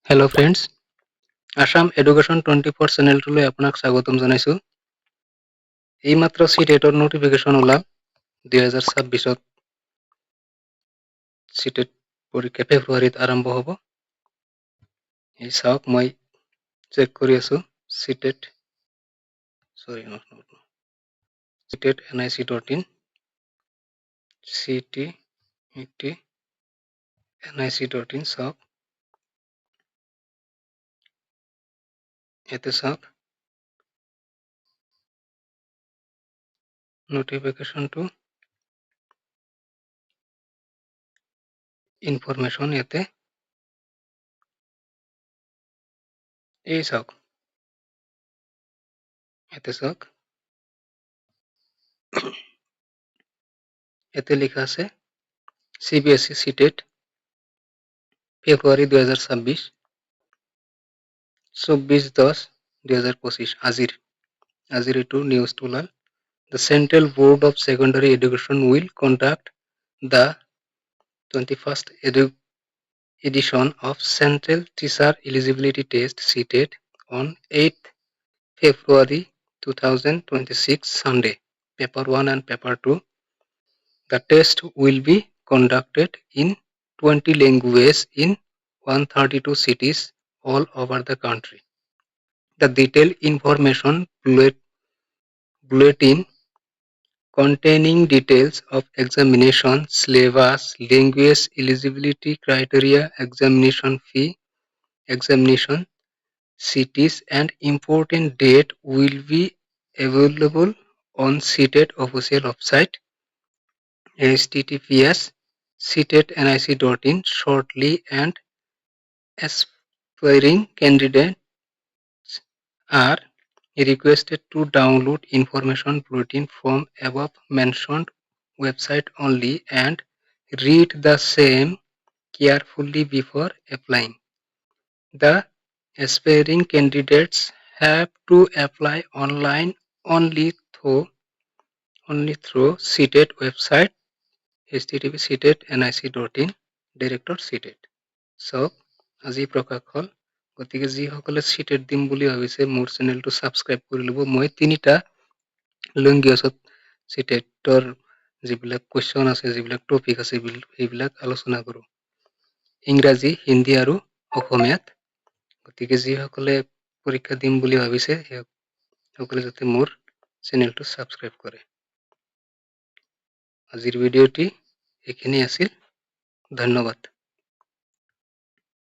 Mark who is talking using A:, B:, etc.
A: Hello' friends, Assam education 24 চেনেলটোলৈ আপোনাক স্বাগতম জনাইছোঁ। এইমাত্ৰ চিটেটৰ নটিফিকেশ্যন ওলাল 2026ত চিটেট পৰীক্ষা ফেব্ৰুৱাৰীত আৰম্ভ হ'ব। এই চাওক, মই চেক কৰি আছোঁ চিটেট NIC.in NIC.in চাওক, ইয়াতে চাওক নোটিফিকেশ্যনটো ইনফৰমেশ্যন ইয়াতে এই চাওক, ইয়াতে চাওক, ইয়াতে লিখা আছে CBSE চিটেট ফেব্ৰুৱাৰী 2026 24/10/2025 আজিৰ এইটো নিউজটো ওলাল। The Central Board of Secondary Education will conduct the 21st edition of Central Teacher Eligibility Test (CTET) on 8th February 2026 Sunday. Paper 1 and Paper 2. The test will be conducted in 20 languages in 132 cities all over the country. The detailed information bulletin containing details of examination, syllabus, language eligibility criteria, examination fee, examination cities, and important date will be available on CTET official website https://ctetnic.in shortly, and aspiring candidates are requested to download information bulletin from above mentioned website only and read the same carefully before applying. The aspiring candidates have to apply online only through CTET website http://ctetnic.in director CTET. So, আজি প্ৰকাশ হ'ল। গতিকে যিসকলে চিটেট দিম বুলি ভাবিছে মোৰ চেনেলটো ছাবস্ক্ৰাইব কৰি ল'ব। মই 3টা লেংগুৱেজত চিটেটৰ যিবিলাক কুৱেশ্যন আছে, যিবিলাক টপিক আছে, সেইবিলাক আলোচনা কৰোঁ, ইংৰাজী, হিন্দী আৰু অসমীয়াত। গতিকে যিসকলে পৰীক্ষা দিম বুলি ভাবিছে সকলে যাতে মোৰ চেনেলটো ছাবস্ক্ৰাইব কৰে। আজিৰ ভিডিঅ'টি এইখিনি আছিল। ধন্যবাদ।